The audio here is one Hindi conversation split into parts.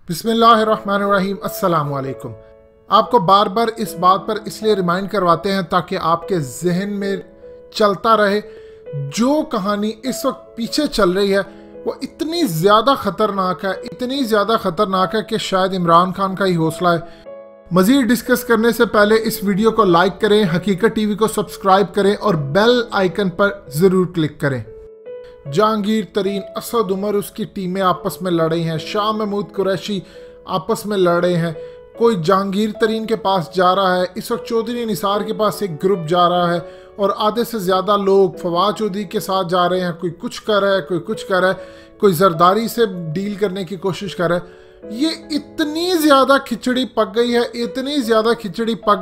बिस्मिल्लाहिर्रहमानिर्रहीम। अस्सलाम वालेकुम। आपको बार बार इस बात पर इसलिए रिमाइंड करवाते हैं ताकि आपके जहन में चलता रहे जो कहानी इस वक्त पीछे चल रही है वो इतनी ज़्यादा ख़तरनाक है कि शायद इमरान खान का ही हौसला है। मज़ीद डिस्कस करने से पहले इस वीडियो को लाइक करें, हकीकत टीवी को सब्सक्राइब करें और बेल आइकन पर ज़रूर क्लिक करें। जहांगीर तरीन, असद उमर, उसकी टीमें आपस में लड़ रही हैं। शाह महमूद कुरैशी आपस में लड़ रहे हैं। कोई जहांगीर तरीन के पास जा रहा है, इस वक्त चौधरी निसार के पास एक ग्रुप जा रहा है और आधे से ज़्यादा लोग फवाद चौधरी के साथ जा रहे हैं। कोई कुछ कर रहा है, कोई कुछ कर रहा है, कोई जरदारी से डील करने की कोशिश कर रहा है। ये इतनी ज़्यादा खिचड़ी पक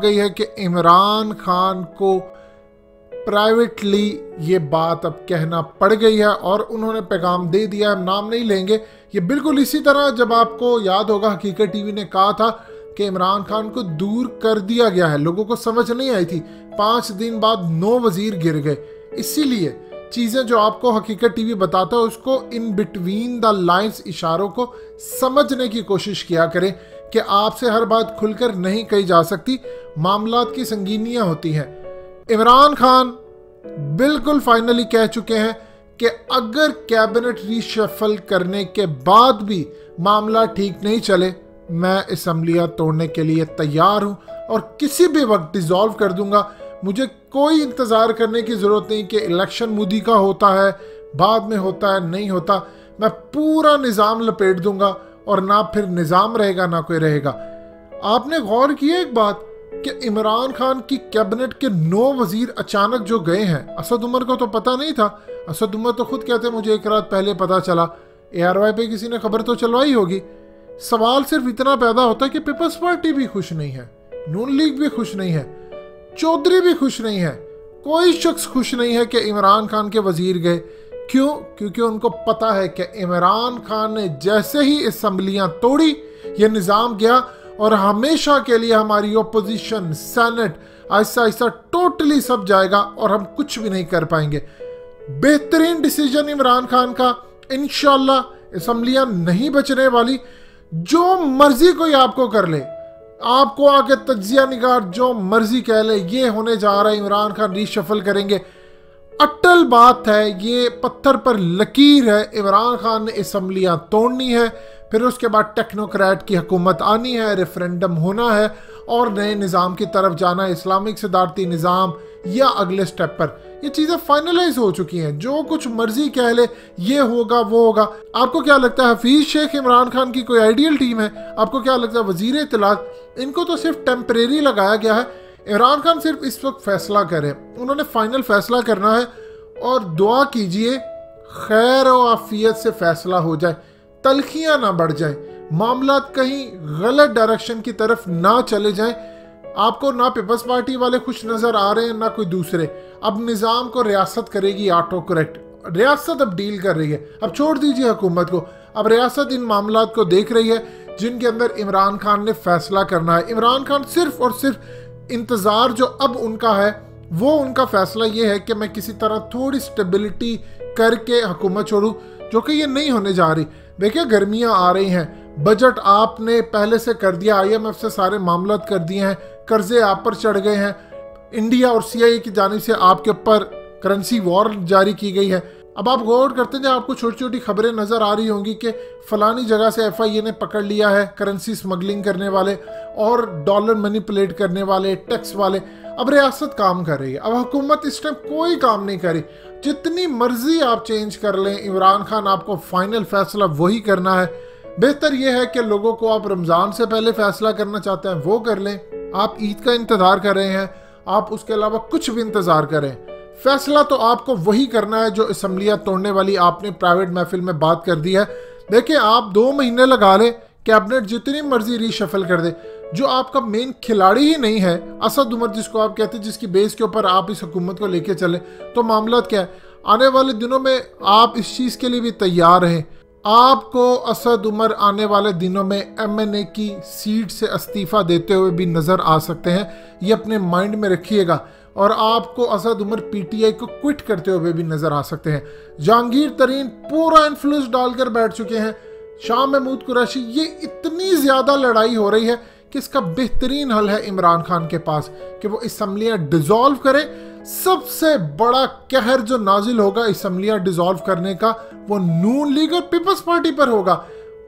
गई है कि इमरान खान को प्राइवेटली ये बात अब कहना पड़ गई है और उन्होंने पैगाम दे दिया है। नाम नहीं लेंगे। ये बिल्कुल इसी तरह जब आपको याद होगा हकीकत टीवी ने कहा था कि इमरान खान को दूर कर दिया गया है, लोगों को समझ नहीं आई थी। 5 दिन बाद 9 वजीर गिर गए। इसीलिए चीज़ें जो आपको हकीकत टीवी बताता है उसको इन बिटवीन द लाइंस इशारों को समझने की कोशिश किया करें कि आपसे हर बात खुलकर नहीं कही जा सकती। मामलात की संगीनियां होती हैं। इमरान खान बिल्कुल फाइनली कह चुके हैं कि अगर कैबिनेट रीशफल करने के बाद भी मामला ठीक नहीं चले, मैं असेंबलियां तोड़ने के लिए तैयार हूं और किसी भी वक्त डिसॉल्व कर दूंगा। मुझे कोई इंतज़ार करने की ज़रूरत नहीं कि इलेक्शन मोदी का होता है, बाद में होता है, नहीं होता। मैं पूरा निज़ाम लपेट दूंगा और ना फिर निज़ाम रहेगा ना कोई रहेगा। आपने गौर किया एक बात कि इमरान खान की कैबिनेट के 9 वजीर अचानक जो गए हैं, असद उमर को तो पता नहीं था। असद उमर तो खुद कहते मुझे एक रात पहले पता चला। ARY पे किसी ने खबर तो चलवाई होगी। सवाल सिर्फ इतना पैदा होता है कि पीपल्स पार्टी भी खुश नहीं है, नून लीग भी खुश नहीं है, चौधरी भी खुश नहीं है, कोई शख्स खुश नहीं है कि इमरान खान के वजीर गए। क्यों? क्योंकि उनको पता है कि इमरान खान ने जैसे ही असेंबलियां तोड़ी, ये निज़ाम गया और हमेशा के लिए हमारी opposition, senate Aahista Aahista totally सब जाएगा और हम कुछ भी नहीं कर पाएंगे। बेहतरीन डिसीजन इमरान खान का। इंशाल्लाह असेंबलियां नहीं बचने वाली। जो मर्जी कोई आपको कर ले, आपको आके तज्जिया निगार जो मर्जी कह ले, ये होने जा रहा है, इमरान खान रीशफल करेंगे। अटल बात है, ये पत्थर पर लकीर है। इमरान खान ने असेंबलियां तोड़नी है, फिर उसके बाद टेक्नोक्रेट की हुकूमत आनी है, रेफरेंडम होना है और नए निज़ाम की तरफ जाना है, इस्लामिक सदारती निज़ाम या अगले स्टेप पर। ये चीज़ें फाइनलाइज हो चुकी हैं। जो कुछ मर्जी कह ले, ये होगा वो होगा। आपको क्या लगता है हफीज शेख इमरान खान की कोई आइडियल टीम है? आपको क्या लगता है वजीर इत्तलात? इनको तो सिर्फ टेम्परेरी लगाया गया है। इमरान खान सिर्फ इस वक्त फैसला करें, उन्होंने फाइनल फैसला करना है और दुआ कीजिए खैर और आफियत से फैसला हो जाए, तलखियां ना बढ़ जाए, मामला कहीं गलत डायरेक्शन की तरफ ना चले जाएं। आपको ना पीपल्स पार्टी वाले खुश नजर आ रहे हैं ना कोई दूसरे। अब निज़ाम को रियासत करेगी ऑटो करेक्ट। रियासत अब डील कर रही है। अब छोड़ दीजिए हुकूमत को, अब रियासत इन मामलात को देख रही है जिनके अंदर इमरान खान ने फैसला करना है। इमरान खान सिर्फ और सिर्फ इंतज़ार जो अब उनका है वो उनका फैसला ये है कि मैं किसी तरह थोड़ी स्टेबिलिटी करके हुकूमत छोड़ूं, जो कि ये नहीं होने जा रही। देखिए गर्मियां आ रही हैं, बजट आपने पहले से कर दिया, IMF से सारे मामलात कर दिए हैं, कर्जे आप पर चढ़ गए हैं, इंडिया और CIA की जानिब से आपके ऊपर करेंसी वॉर जारी की गई है। अब आप गौर करते हैं, आपको छोटी छोटी खबरें नज़र आ रही होंगी कि फलानी जगह से FIA ने पकड़ लिया है करेंसी स्मगलिंग करने वाले और डॉलर मैनिपुलेट करने वाले, टैक्स वाले। अब रियासत काम कर रही है, अब हुकूमत इस टाइम कोई काम नहीं कर रही। जितनी मर्जी आप चेंज कर लें, इमरान खान आपको फाइनल फैसला वही करना है। बेहतर यह है कि लोगों को आप रमज़ान से पहले फैसला करना चाहते हैं वो कर लें। आप ईद का इंतज़ार कर रहे हैं, आप उसके अलावा कुछ भी इंतज़ार करें, फैसला तो आपको वही करना है जो असेंबलियां तोड़ने वाली आपने प्राइवेट महफिल में बात कर दी है। देखिए आप 2 महीने लगा लें, कैबिनेट जितनी मर्जी रीशफल कर दे, जो आपका मेन खिलाड़ी ही नहीं है, असद उमर जिसको आप कहते हैं, जिसकी बेस के ऊपर आप इस हुकूमत को लेके चले, तो मामला क्या है? आने वाले दिनों में आप इस चीज़ के लिए भी तैयार हैं। आपको असद उमर आने वाले दिनों में MNA की सीट से इस्तीफा देते हुए भी नज़र आ सकते हैं। ये अपने माइंड में रखिएगा। और आपको असद उमर PTI को क्विट करते हुए भी नज़र आ सकते हैं। जहांगीर तरीन पूरा इन्फ्लुएंस डालकर बैठ चुके हैं। शाह महमूद कुरैशी, ये इतनी ज्यादा लड़ाई हो रही है कि इसका बेहतरीन हल है इमरान खान के पास कि वो असम्बलियां डिसॉल्व करे। सबसे बड़ा कहर जो नाजिल होगा असम्बलियां डिसॉल्व करने का, वो नून लीग और पीपल्स पार्टी पर होगा।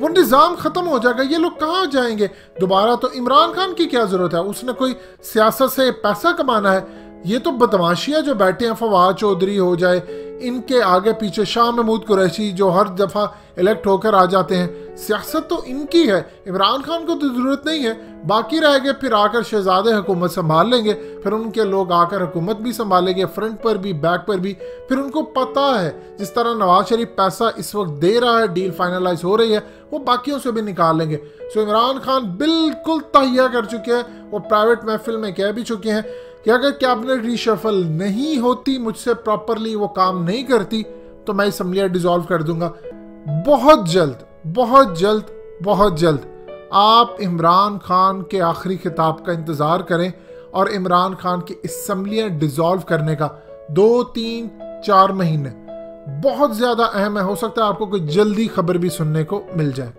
वो निज़ाम खत्म हो जाएगा। ये लोग कहाँ जाएंगे दोबारा? तो इमरान खान की क्या जरूरत है? उसने कोई सियासत से पैसा कमाना है? ये तो बदमाशियां जो बैठे हैं, फवाद चौधरी हो जाए, इनके आगे पीछे शाह महमूद कुरैशी जो हर दफा इलेक्ट होकर आ जाते हैं, सियासत तो इनकी है। इमरान खान को तो जरूरत नहीं है। बाकी रह गए फिर आकर शहजादे हुकूमत संभाल लेंगे, फिर उनके लोग आकर हुकूमत भी संभालेंगे, फ्रंट पर भी बैक पर भी। फिर उनको पता है जिस तरह नवाज शरीफ पैसा इस वक्त दे रहा है, डील फाइनलाइज हो रही है, वो बाकियों से भी निकाल लेंगे। सो इमरान खान बिल्कुल तहिया कर चुके हैं। वो प्राइवेट महफिल में कह भी चुके हैं कि अगर कैबिनेट रीशफल नहीं होती, मुझसे प्रॉपरली वो काम नहीं करती, तो मैं असम्बलियां डिसॉल्व कर दूंगा। बहुत जल्द, बहुत जल्द, बहुत जल्द आप इमरान खान के आखिरी खिताब का इंतजार करें और इमरान खान की असम्बलियां डिसॉल्व करने का 2, 3, 4 महीने बहुत ज्यादा अहम है। हो सकता है आपको कोई जल्दी खबर भी सुनने को मिल जाए।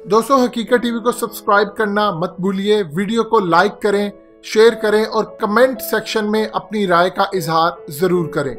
दोस्तों, हकीकत टीवी को सब्सक्राइब करना मत भूलिए। वीडियो को लाइक करें, शेयर करें और कमेंट सेक्शन में अपनी राय का इजहार जरूर करें।